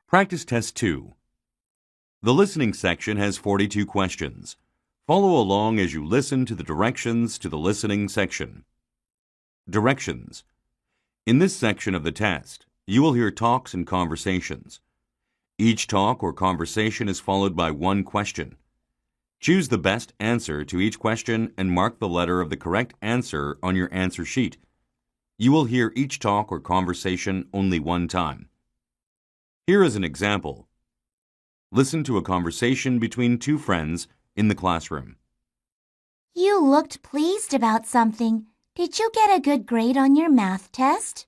Practice Test 2. The listening section has 42 questions. Follow along as you listen to the directions to the listening section. Directions. In this section of the test, you will hear talks and conversations. Each talk or conversation is followed by one question. Choose the best answer to each question and mark the letter of the correct answer on your answer sheet. You will hear each talk or conversation only one time. Here is an example. Listen to a conversation between two friends in the classroom. You looked pleased about something. Did you get a good grade on your math test?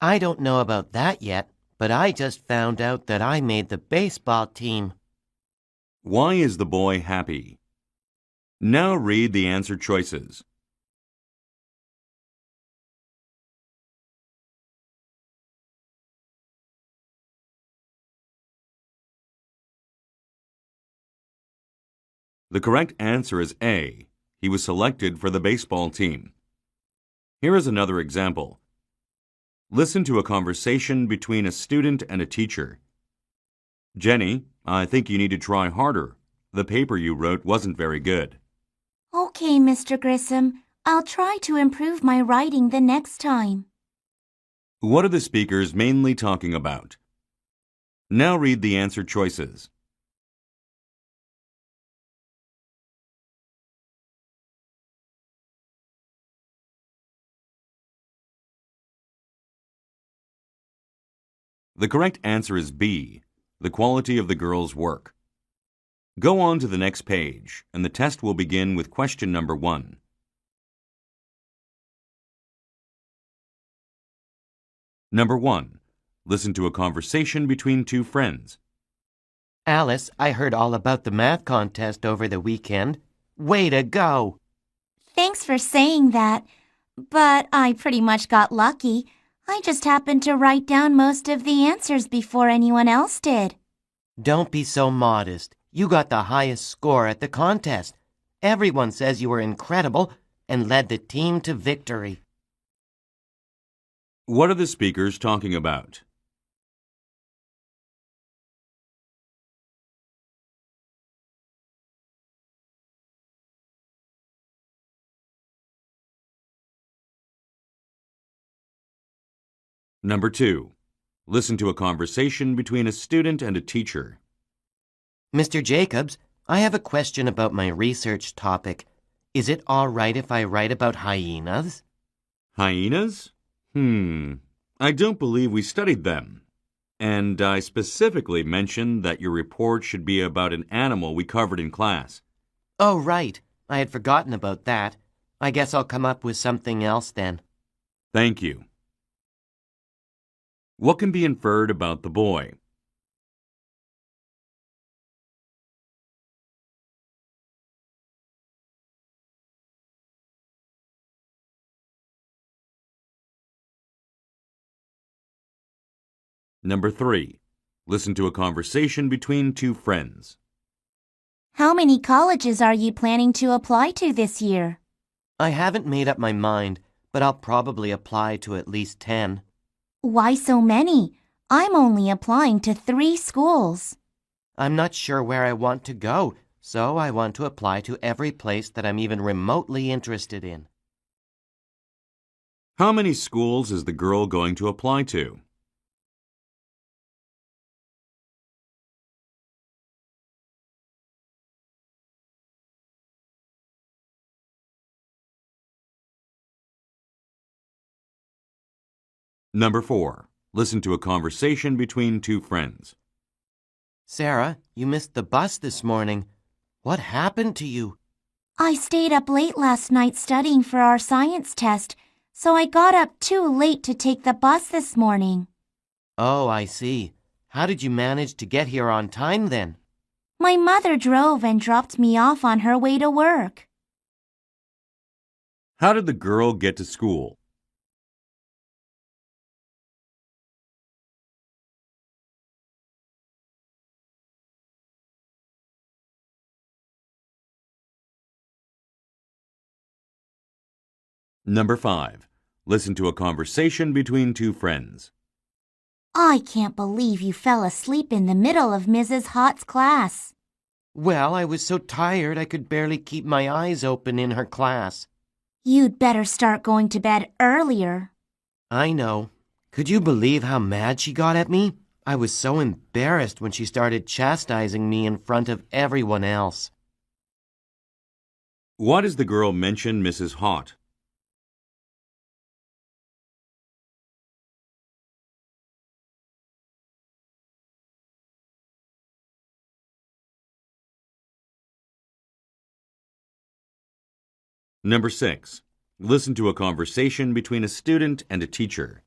I don't know about that yet, but I just found out that I made the baseball team. Why is the boy happy? Now read the answer choices. The correct answer is A. He was selected for the baseball team. Here is another example. Listen to a conversation between a student and a teacher. Jenny, I think you need to try harder. The paper you wrote wasn't very good. Okay, Mr. Grissom. I'll try to improve my writing the next time. What are the speakers mainly talking about? Now read the answer choices. The correct answer is B, the quality of the girl's work. Go on to the next page, and the test will begin with question number 1. Number 1. Listen to a conversation between two friends. Alice, I heard all about the math contest over the weekend. Way to go! Thanks for saying that, but I pretty much got lucky. I just happened to write down most of the answers before anyone else did. Don't be so modest. You got the highest score at the contest. Everyone says you were incredible and led the team to victory. What are the speakers talking about? Number 2. Listen to a conversation between a student and a teacher. Mr. Jacobs, I have a question about my research topic. Is it all right if I write about hyenas? Hyenas? I don't believe we studied them. And I specifically mentioned that your report should be about an animal we covered in class. Oh, right. I had forgotten about that. I guess I'll come up with something else then. Thank you. What can be inferred about the boy? Number 3. Listen to a conversation between two friends. How many colleges are you planning to apply to this year? I haven't made up my mind, but I'll probably apply to at least 10. Why so many? I'm only applying to 3 schools. I'm not sure where I want to go, so I want to apply to every place that I'm even remotely interested in. How many schools is the girl going to apply to? Number 4. Listen to a conversation between two friends. Sarah, you missed the bus this morning. What happened to you? I stayed up late last night studying for our science test, so I got up too late to take the bus this morning. Oh, I see. How did you manage to get here on time then? My mother drove and dropped me off on her way to work. How did the girl get to school? Number 5. Listen to a conversation between two friends. I can't believe you fell asleep in the middle of Mrs. Hott's class. Well, I was so tired I could barely keep my eyes open in her class. You'd better start going to bed earlier. I know. Could you believe how mad she got at me? I was so embarrassed when she started chastising me in front of everyone else. Why does the girl mention Mrs. Hott? Number 6. Listen to a conversation between a student and a teacher.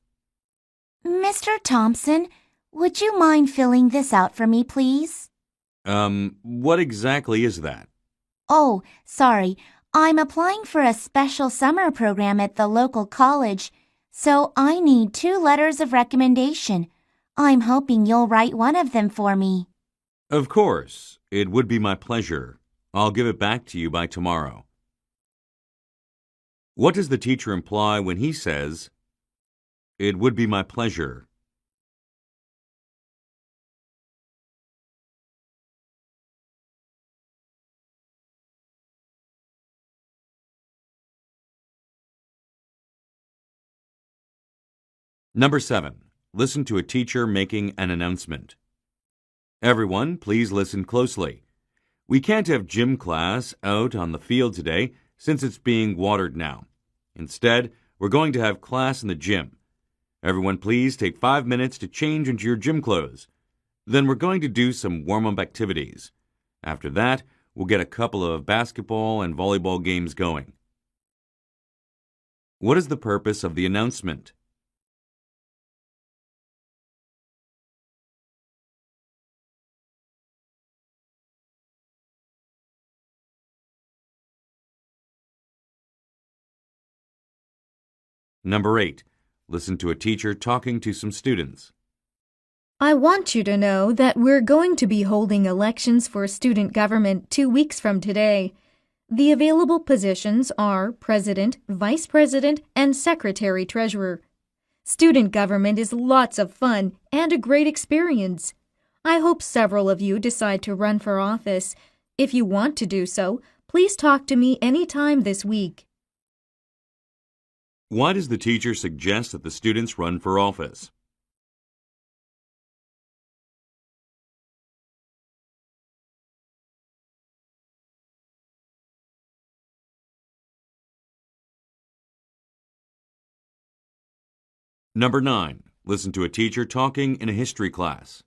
Mr. Thompson, would you mind filling this out for me, please? What exactly is that? Oh, sorry. I'm applying for a special summer program at the local college, so I need 2 letters of recommendation. I'm hoping you'll write one of them for me. Of course. It would be my pleasure. I'll give it back to you by tomorrow. What does the teacher imply when he says, "It would be my pleasure"? Number 7. Listen to a teacher making an announcement. Everyone, please listen closely. We can't have gym class out on the field today since it's being watered now. Instead, we're going to have class in the gym. Everyone, please take 5 minutes to change into your gym clothes. Then we're going to do some warm-up activities. After that, we'll get a couple of basketball and volleyball games going. What is the purpose of the announcement? Number 8. Listen to a teacher talking to some students. I want you to know that we're going to be holding elections for student government 2 weeks from today. The available positions are President, Vice President, and Secretary-Treasurer. Student government is lots of fun and a great experience. I hope several of you decide to run for office. If you want to do so, please talk to me anytime this week. Why does the teacher suggest that the students run for office? Number 9. Listen to a teacher talking in a history class.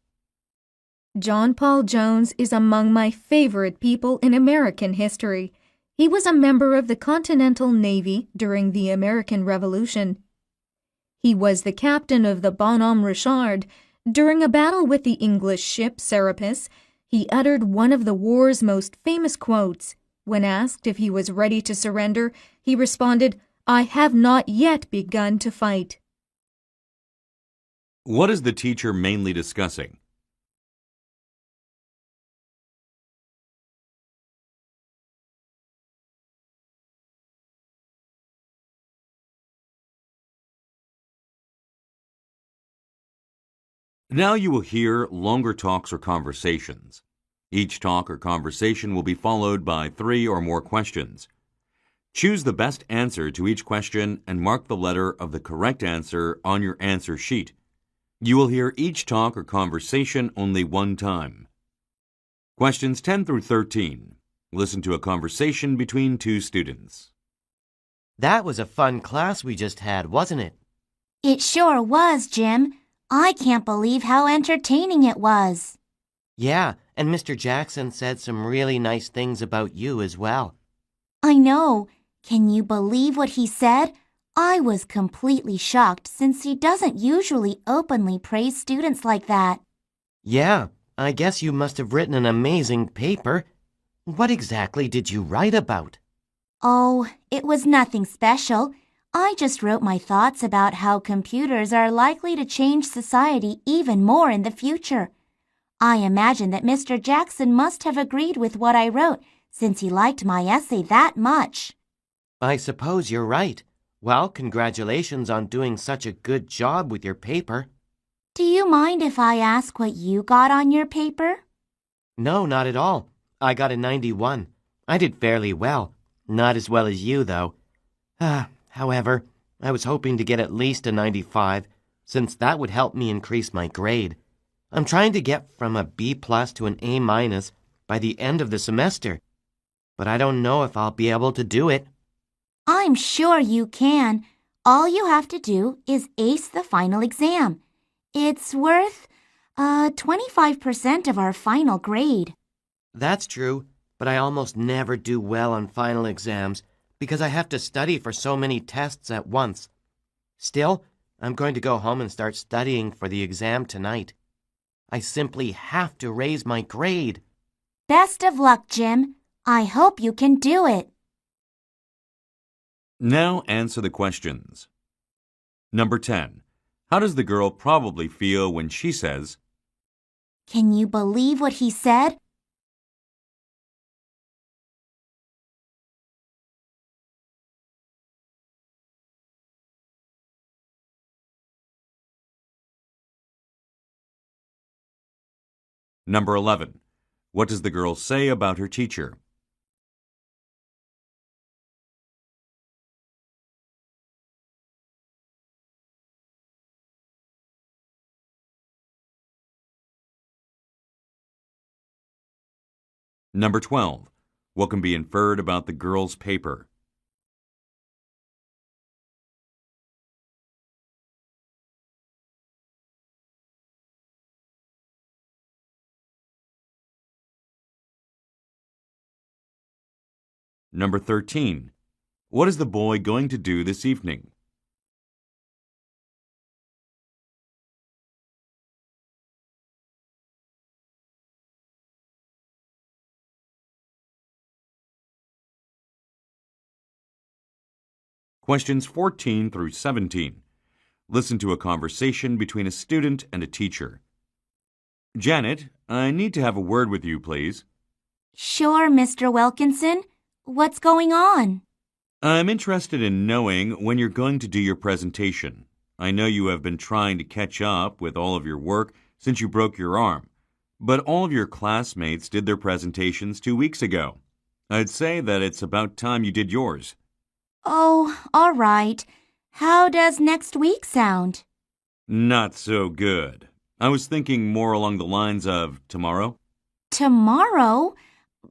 John Paul Jones is among my favorite people in American history. He was a member of the Continental Navy during the American Revolution. He was the captain of the Bonhomme Richard. During a battle with the English ship Serapis, he uttered one of the war's most famous quotes. When asked if he was ready to surrender, he responded, "I have not yet begun to fight." What is the teacher mainly discussing? Now you will hear longer talks or conversations. Each talk or conversation will be followed by 3 or more questions. Choose the best answer to each question and mark the letter of the correct answer on your answer sheet. You will hear each talk or conversation only one time. Questions 10 through 13. Listen to a conversation between 2 students. That was a fun class we just had, wasn't it? It sure was, Jim. I can't believe how entertaining it was. Yeah, and Mr. Jackson said some really nice things about you as well. I know. Can you believe what he said? I was completely shocked since he doesn't usually openly praise students like that. Yeah, I guess you must have written an amazing paper. What exactly did you write about? Oh, it was nothing special. I just wrote my thoughts about how computers are likely to change society even more in the future. I imagine that Mr. Jackson must have agreed with what I wrote since he liked my essay that much. I suppose you're right. Well, congratulations on doing such a good job with your paper. Do you mind if I ask what you got on your paper? No, not at all. I got a 91. I did fairly well. Not as well as you, though. However, I was hoping to get at least a 95, since that would help me increase my grade. I'm trying to get from a B plus to an A minus by the end of the semester, but I don't know if I'll be able to do it. I'm sure you can. All you have to do is ace the final exam. It's worth 25% of our final grade. That's true, but I almost never do well on final exams because I have to study for so many tests at once. Still, I'm going to go home and start studying for the exam tonight. I simply have to raise my grade. Best of luck, Jim. I hope you can do it. Now answer the questions. Number 10. How does the girl probably feel when she says, Can you believe what he said? Number 11. What does the girl say about her teacher? Number 12. What can be inferred about the girl's paper? Number 13. What is the boy going to do this evening? Questions 14 through 17. Listen to a conversation between a student and a teacher. Janet, I need to have a word with you, please. Sure, Mr. Wilkinson. What's going on? I'm interested in knowing when you're going to do your presentation. I know you have been trying to catch up with all of your work since you broke your arm, but all of your classmates did their presentations 2 weeks ago. I'd say that it's about time you did yours. Oh, all right. How does next week sound? Not so good. I was thinking more along the lines of tomorrow. Tomorrow?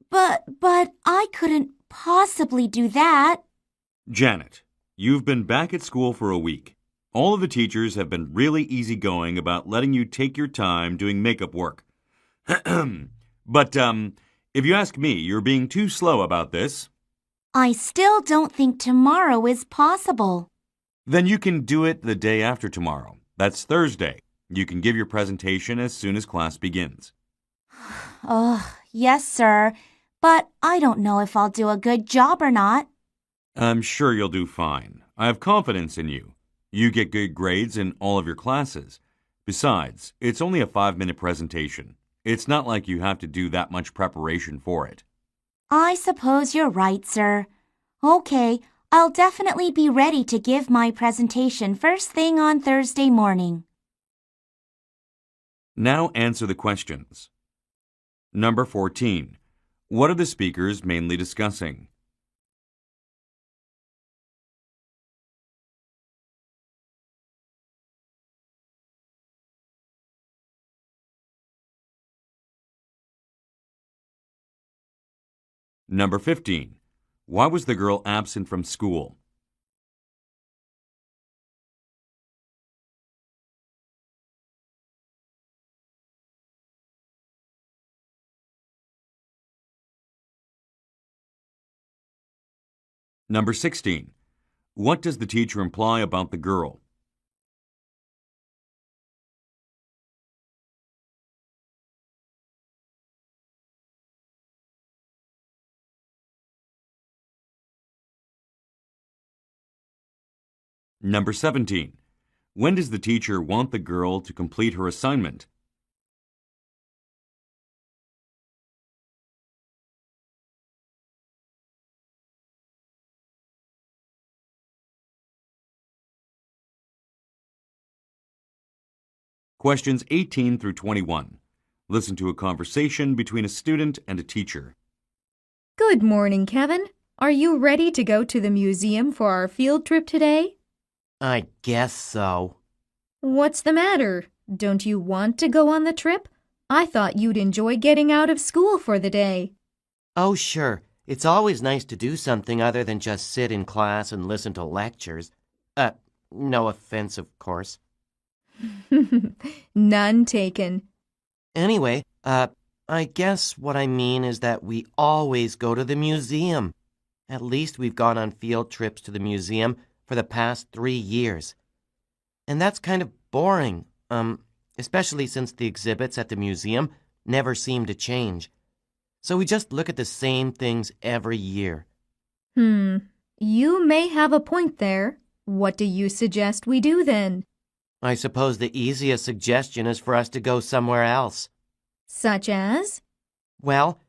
But I couldn't possibly do that. Janet, you've been back at school for a week. All of the teachers have been really easygoing about letting you take your time doing makeup work. But, if you ask me, you're being too slow about this. I still don't think tomorrow is possible. Then you can do it the day after tomorrow. That's Thursday. You can give your presentation as soon as class begins. Yes, sir. But I don't know if I'll do a good job or not. I'm sure you'll do fine. I have confidence in you. You get good grades in all of your classes. Besides, it's only a 5-minute presentation. It's not like you have to do that much preparation for it. I suppose you're right, sir. Okay, I'll definitely be ready to give my presentation first thing on Thursday morning. Now answer the questions. Number 14. What are the speakers mainly discussing? Number 15. Why was the girl absent from school? Number 16. What does the teacher imply about the girl? Number 17. When does the teacher want the girl to complete her assignment? Questions 18 through 21. Listen to a conversation between a student and a teacher. Good morning, Kevin. Are you ready to go to the museum for our field trip today? I guess so. What's the matter? Don't you want to go on the trip? I thought you'd enjoy getting out of school for the day. Oh, sure. It's always nice to do something other than just sit in class and listen to lectures. No offense, of course. None taken. Anyway, I guess what I mean is that we always go to the museum. At least we've gone on field trips to the museum for the past 3 years. And that's kind of boring, especially since the exhibits at the museum never seem to change. So we just look at the same things every year. You may have a point there. What do you suggest we do then? I suppose the easiest suggestion is for us to go somewhere else. Such as? Well,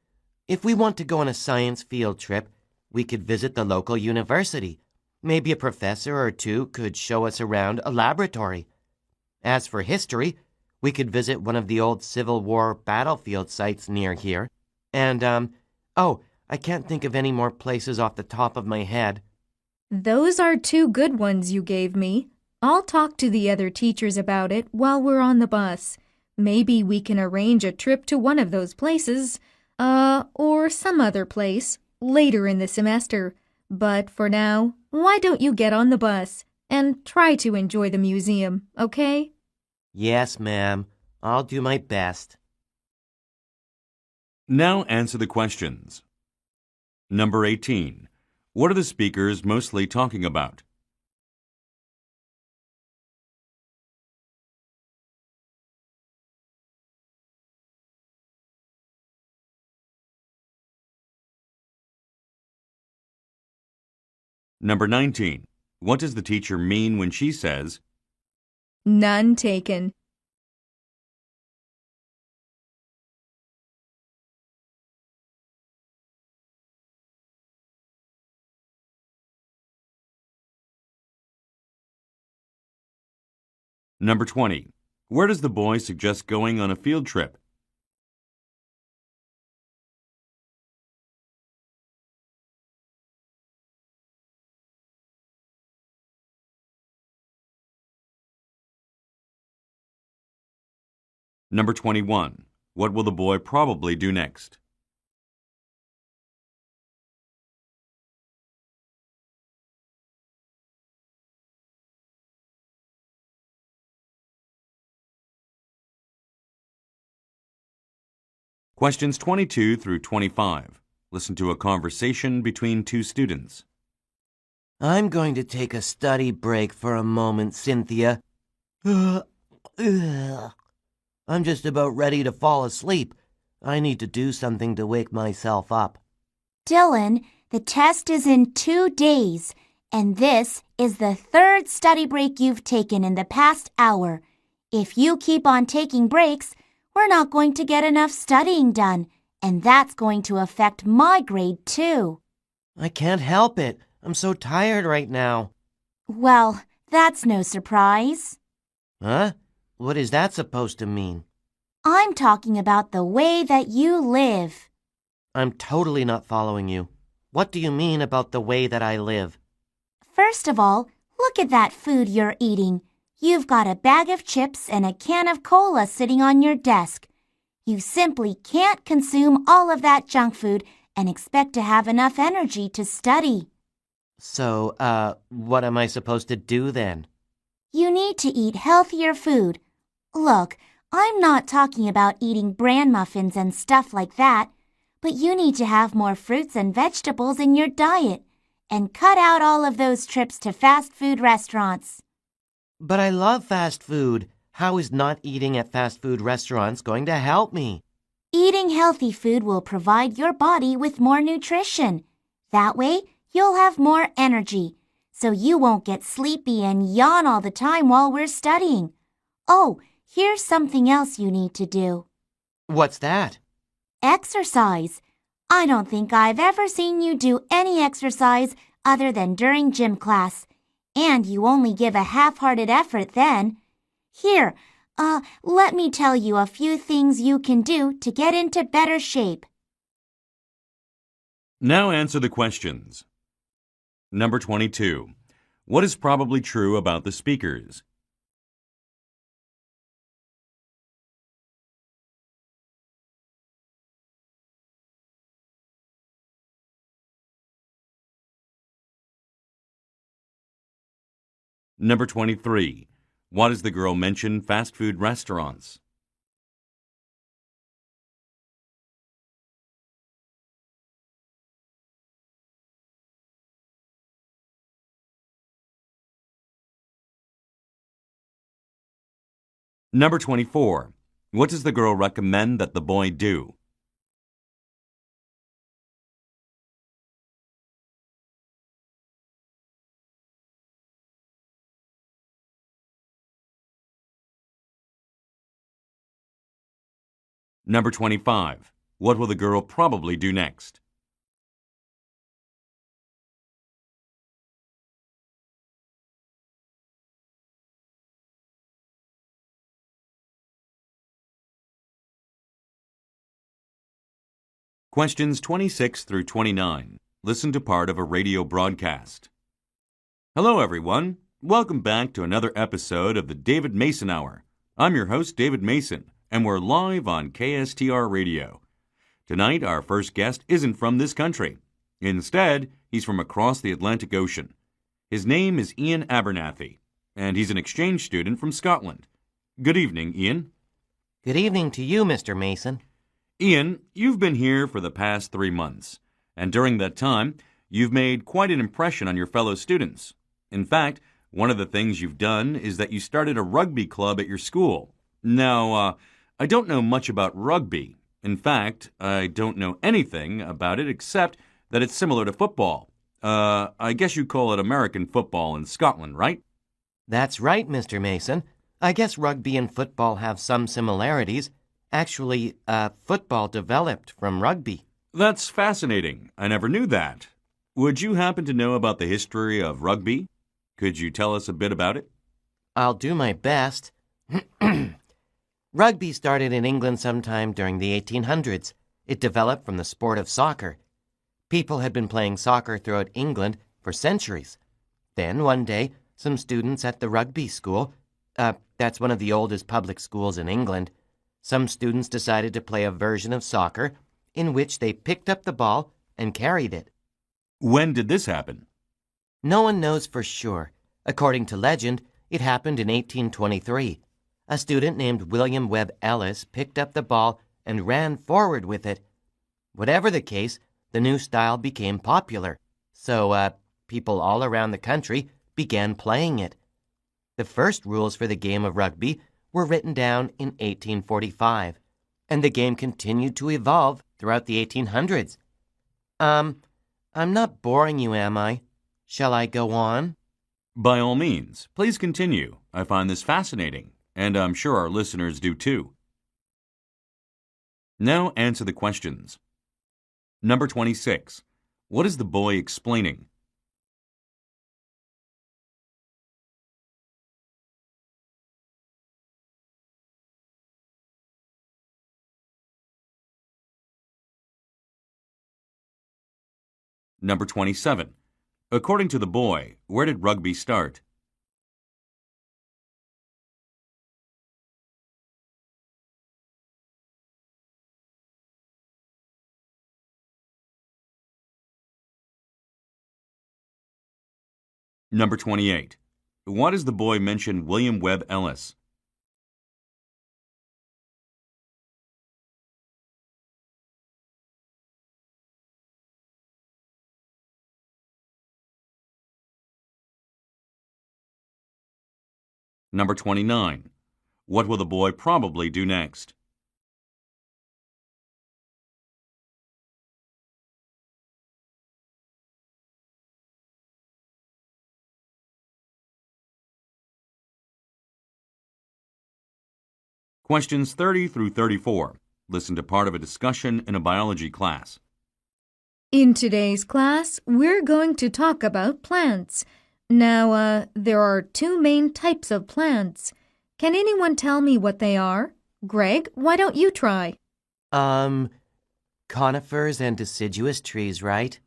if we want to go on a science field trip, we could visit the local university. Maybe a professor or two could show us around a laboratory. As for history, we could visit one of the old Civil War battlefield sites near here. And, I can't think of any more places off the top of my head. Those are 2 good ones you gave me. I'll talk to the other teachers about it while we're on the bus. Maybe we can arrange a trip to one of those places, or some other place, later in the semester. But for now, why don't you get on the bus and try to enjoy the museum, okay? Yes, ma'am. I'll do my best. Now answer the questions. Number 18. What are the speakers mostly talking about? Number 19. What does the teacher mean when she says, None taken. Number 20. Where does the boy suggest going on a field trip? Number 21. What will the boy probably do next? Questions 22 through 25. Listen to a conversation between 2 students. I'm going to take a study break for a moment, Cynthia. I'm just about ready to fall asleep. I need to do something to wake myself up. Dylan, the test is in 2 days, and this is the 3rd study break you've taken in the past hour. If you keep on taking breaks, we're not going to get enough studying done, and that's going to affect my grade too. I can't help it. I'm so tired right now. Well, that's no surprise. Huh? What is that supposed to mean? I'm talking about the way that you live. I'm totally not following you. What do you mean about the way that I live? First of all, look at that food you're eating. You've got a bag of chips and a can of cola sitting on your desk. You simply can't consume all of that junk food and expect to have enough energy to study. So, what am I supposed to do then? You need to eat healthier food. Look, I'm not talking about eating bran muffins and stuff like that, but you need to have more fruits and vegetables in your diet and cut out all of those trips to fast food restaurants. But I love fast food. How is not eating at fast food restaurants going to help me? Eating healthy food will provide your body with more nutrition. That way, you'll have more energy, so you won't get sleepy and yawn all the time while we're studying. Oh, here's something else you need to do. What's that? Exercise. I don't think I've ever seen you do any exercise other than during gym class, and you only give a half-hearted effort then. Here, Let me tell you a few things you can do to get into better shape. Now answer the questions. Number 22. What is probably true about the speakers? Number 23. Why does the girl mention fast food restaurants? Number 24. What does the girl recommend that the boy do? Number 25. What will the girl probably do next? Questions 26 through 29. Listen to part of a radio broadcast. Hello, everyone. Welcome back to another episode of the David Mason Hour. I'm your host, David Mason, and we're live on KSTR Radio. Tonight, our first guest isn't from this country. Instead, he's from across the Atlantic Ocean. His name is Ian Abernathy, and he's an exchange student from Scotland. Good evening, Ian. Good evening to you, Mr. Mason. Ian, you've been here for the past 3 months, and during that time, you've made quite an impression on your fellow students. In fact, one of the things you've done is that you started a rugby club at your school. Now, I don't know much about rugby. In fact, I don't know anything about it except that it's similar to football. I guess you call it American football in Scotland, right? That's right, Mr. Mason. I guess rugby and football have some similarities. Actually, football developed from rugby. That's fascinating. I never knew that. Would you happen to know about the history of rugby? Could you tell us a bit about it? I'll do my best. Rugby started in England sometime during the 1800s. It developed from the sport of soccer. People had been playing soccer throughout England for centuries. Then, one day, some students at the rugby school, that's one of the oldest public schools in England, some students decided to play a version of soccer in which they picked up the ball and carried it. When did this happen? No one knows for sure. According to legend, it happened in 1823. A student named William Webb Ellis picked up the ball and ran forward with it. Whatever the case, the new style became popular, so people all around the country began playing it. The first rules for the game of rugby were written down in 1845, and the game continued to evolve throughout the 1800s. I'm not boring you, am I? Shall I go on? By all means, please continue. I find this fascinating, and I'm sure our listeners do too. Now answer the questions. Number 26. What is the boy explaining? Number 27. According to the boy, where did rugby start? Number 28. Why does the boy mention William Webb Ellis? Number 29. What will the boy probably do next? Questions 30 through 34. Listen to part of a discussion in a biology class. In today's class, we're going to talk about plants. Now, there are two main types of plants, Can anyone tell me what they are? Greg, why don't you try? Conifers and deciduous trees, right?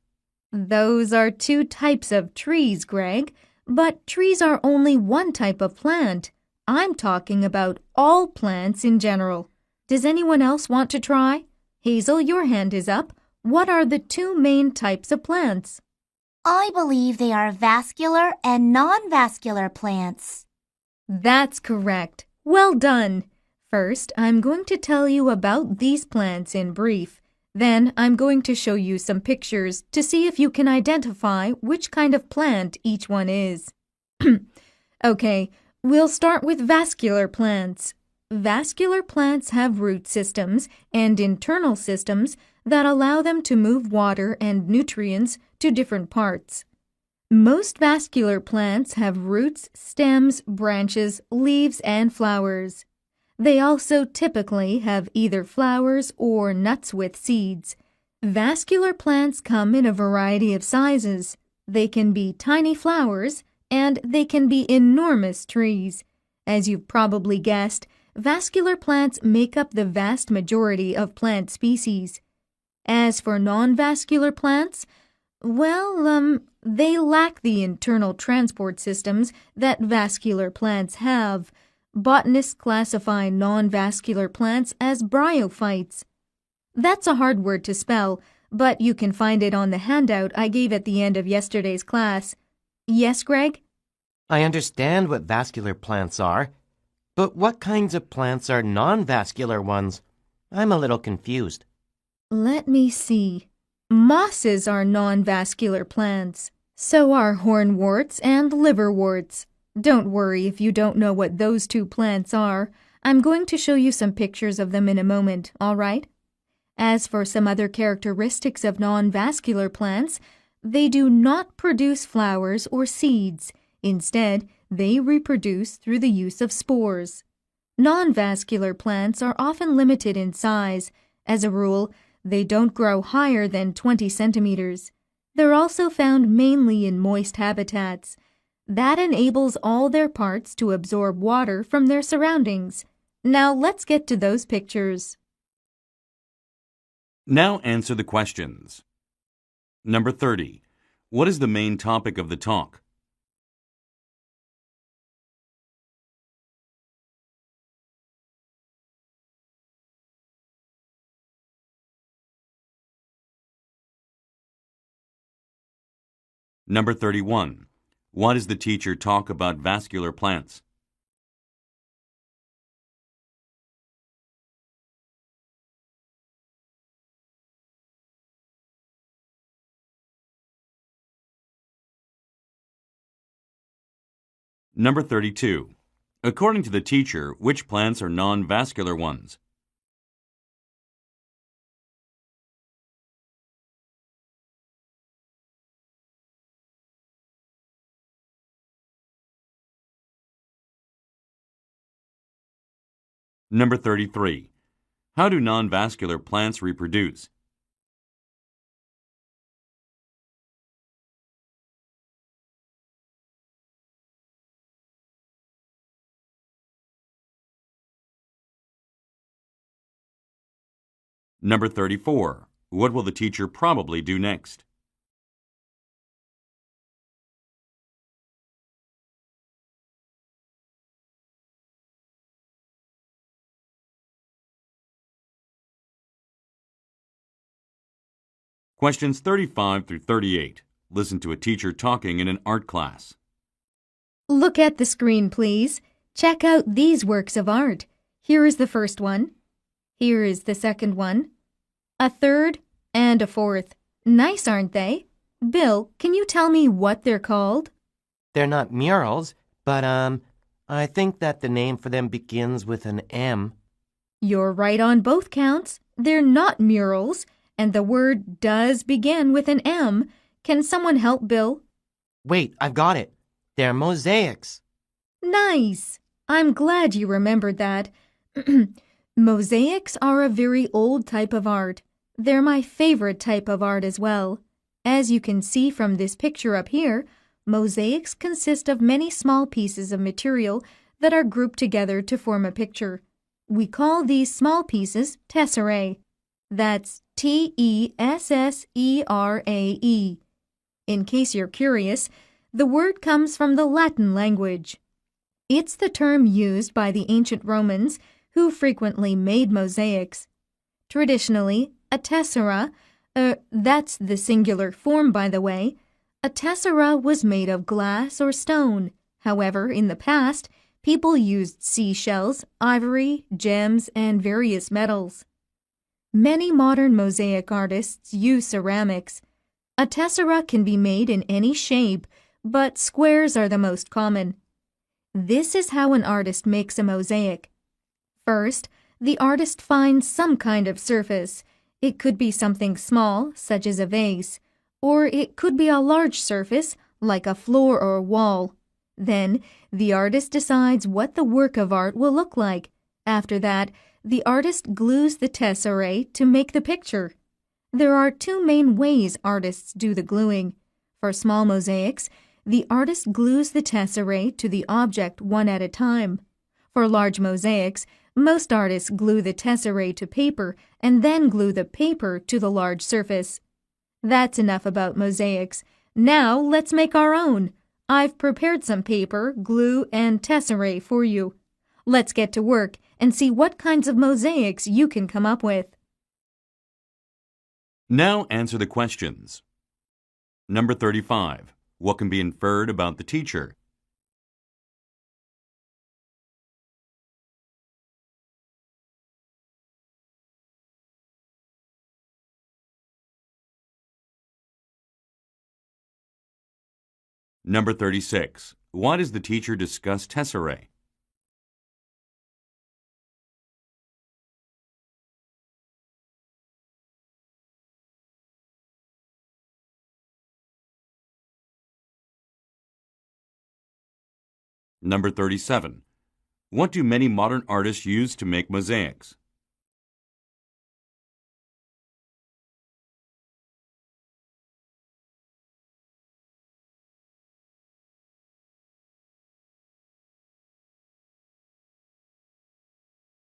Those are two types of trees, Greg. But trees are only one type of plant. I'm talking about all plants in general. Does anyone else want to try? Hazel, your hand is up. What are the two main types of plants? I believe they are vascular and non-vascular plants. That's correct. Well done. First, I'm going to tell you about these plants in brief. Then, I'm going to show you some pictures to see if you can identify which kind of plant each one is. Okay, we'll start with vascular plants. Vascular plants have root systems and internal systems that allow them to move water and nutrients to different parts. Most vascular plants have roots, stems, branches, leaves, and flowers. They also typically have either flowers or nuts with seeds. Vascular plants come in a variety of sizes. They can be tiny flowers, and they can be enormous trees. As you've probably guessed, vascular plants make up the vast majority of plant species. As for non-vascular plants, well, they lack the internal transport systems that vascular plants have. Botanists classify non-vascular plants as bryophytes. That's a hard word to spell, but you can find it on the handout I gave at the end of yesterday's class. Yes, Greg? I understand what vascular plants are, but what kinds of plants are non-vascular ones? I'm a little confused. Let me see. Mosses are non-vascular plants. So are hornworts and liverworts. Don't worry if you don't know what those two plants are. I'm going to show you some pictures of them in a moment, all right? As for some other characteristics of non-vascular plants, they do not produce flowers or seeds. Instead, they reproduce through the use of spores. Non-vascular plants are often limited in size. As a rule, they don't grow higher than 20 centimeters. They're also found mainly in moist habitats. That enables all their parts to absorb water from their surroundings. Now let's get to those pictures. Now answer the questions. Number 30. What is the main topic of the talk? Number 31. Why does the teacher talk about vascular plants? Number 32. According to the teacher, which plants are non-vascular ones? Number 33. How do non-vascular plants reproduce? Number 34. What will the teacher probably do next? Questions 35 through 38. Listen to a teacher talking in an art class. Look at the screen, please. Check out these works of art. Here is the first one. Here is the second one. A third and a fourth. Nice, aren't they? Bill, can you tell me what they're called? They're not murals, but, I think that the name for them begins with an M. You're right on both counts. They're not murals, and the word does begin with an M. Can someone help Bill? Wait, I've got it. They're mosaics. Nice! I'm glad you remembered that. Mosaics are a very old type of art. They're my favorite type of art as well. As you can see from this picture up here, mosaics consist of many small pieces of material that are grouped together to form a picture. We call these small pieces tesserae. That's Tesserae. In case you're curious, the word comes from the Latin language. It's the term used by the ancient Romans who frequently made mosaics. Traditionally, a tessera, that's the singular form by the way, a tessera was made of glass or stone. However, in the past, people used seashells, ivory, gems, and various metals. Many modern mosaic artists use ceramics. A tessera can be made in any shape, but squares are the most common. This is how an artist makes a mosaic. First, the artist finds some kind of surface. It could be something small, such as a vase, or it could be a large surface, like a floor or wall. Then, the artist decides what the work of art will look like. After that, the artist glues the tesserae to make the picture. There are two main ways artists do the gluing. For small mosaics, the artist glues the tesserae to the object one at a time. For large mosaics, most artists glue the tesserae to paper and then glue the paper to the large surface. That's enough about mosaics. Now let's make our own. I've prepared some paper, glue, and tesserae for you. Let's get to work and see what kinds of mosaics you can come up with. Now answer the questions. Number 35. What can be inferred about the teacher? Number 36. Why does the teacher discuss tesserae? Number 37. What do many modern artists use to make mosaics?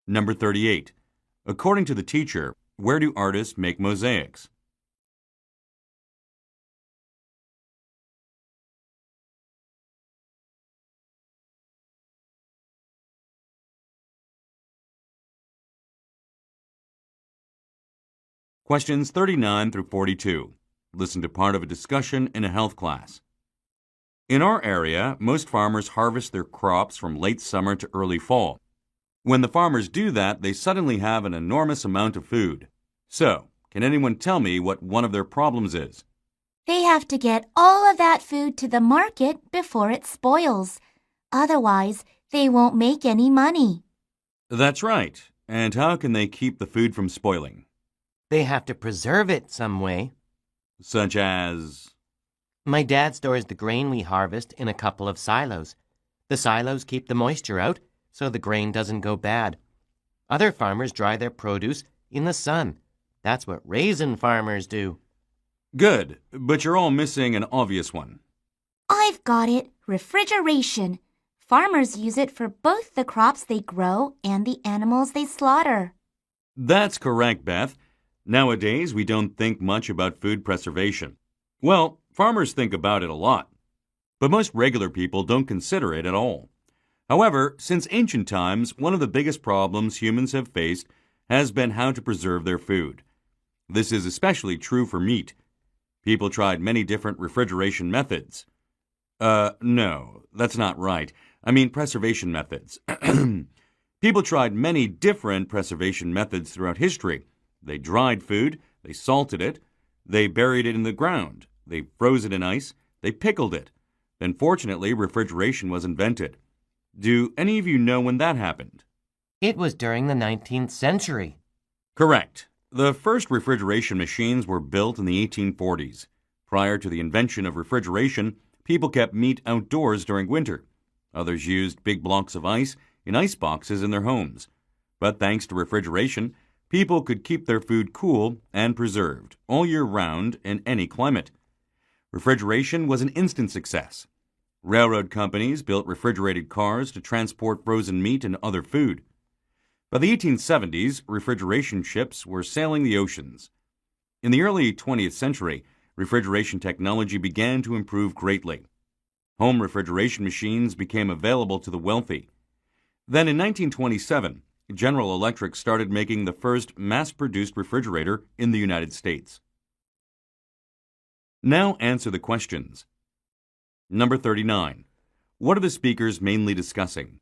Number 38. According to the teacher, where do artists make mosaics? Questions 39 through 42. Listen to part of a discussion in a health class. In our area, most farmers harvest their crops from late summer to early fall. When the farmers do that, they suddenly have an enormous amount of food. So, can anyone tell me what one of their problems is? They have to get all of that food to the market before it spoils. Otherwise, they won't make any money. That's right. And how can they keep the food from spoiling? They have to preserve it some way. Such as? My dad stores the grain we harvest in a couple of silos. The silos keep the moisture out, so the grain doesn't go bad. Other farmers dry their produce in the sun. That's what raisin farmers do. Good, but you're all missing an obvious one. I've got it. Refrigeration. Farmers use it for both the crops they grow and the animals they slaughter. That's correct, Beth. Nowadays, we don't think much about food preservation. Well, farmers think about it a lot, but most regular people don't consider it at all. However, since ancient times, one of the biggest problems humans have faced has been how to preserve their food. This is especially true for meat. People tried many different refrigeration methods. No, that's not right. I mean preservation methods. People tried many different preservation methods throughout history. They dried food, they salted it, they buried it in the ground, they froze it in ice, they pickled it. Then fortunately, refrigeration was invented. Do any of you know when that happened? It was during the 19th century. Correct. The first refrigeration machines were built in the 1840s. Prior to the invention of refrigeration, people kept meat outdoors during winter. Others used big blocks of ice in ice boxes in their homes. But thanks to refrigeration, people could keep their food cool and preserved all year round in any climate. Refrigeration was an instant success. Railroad companies built refrigerated cars to transport frozen meat and other food. By the 1870s, refrigeration ships were sailing the oceans. In the early 20th century, refrigeration technology began to improve greatly. Home refrigeration machines became available to the wealthy. Then in 1927, General Electric started making the first mass-produced refrigerator in the United States. Now answer the questions. Number 39. What are the speakers mainly discussing?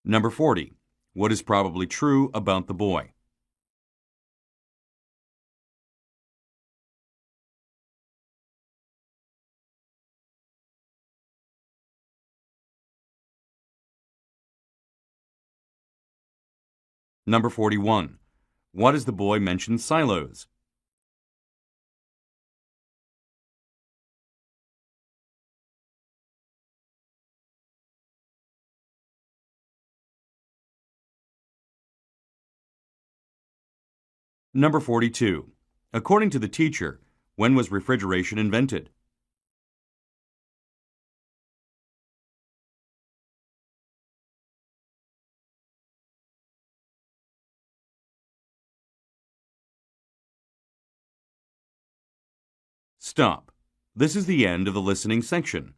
Number 40. What is probably true about the boy? Number 41. What does the boy mention silos? Number 42. According to the teacher, when was refrigeration invented? Stop. This is the end of the listening section.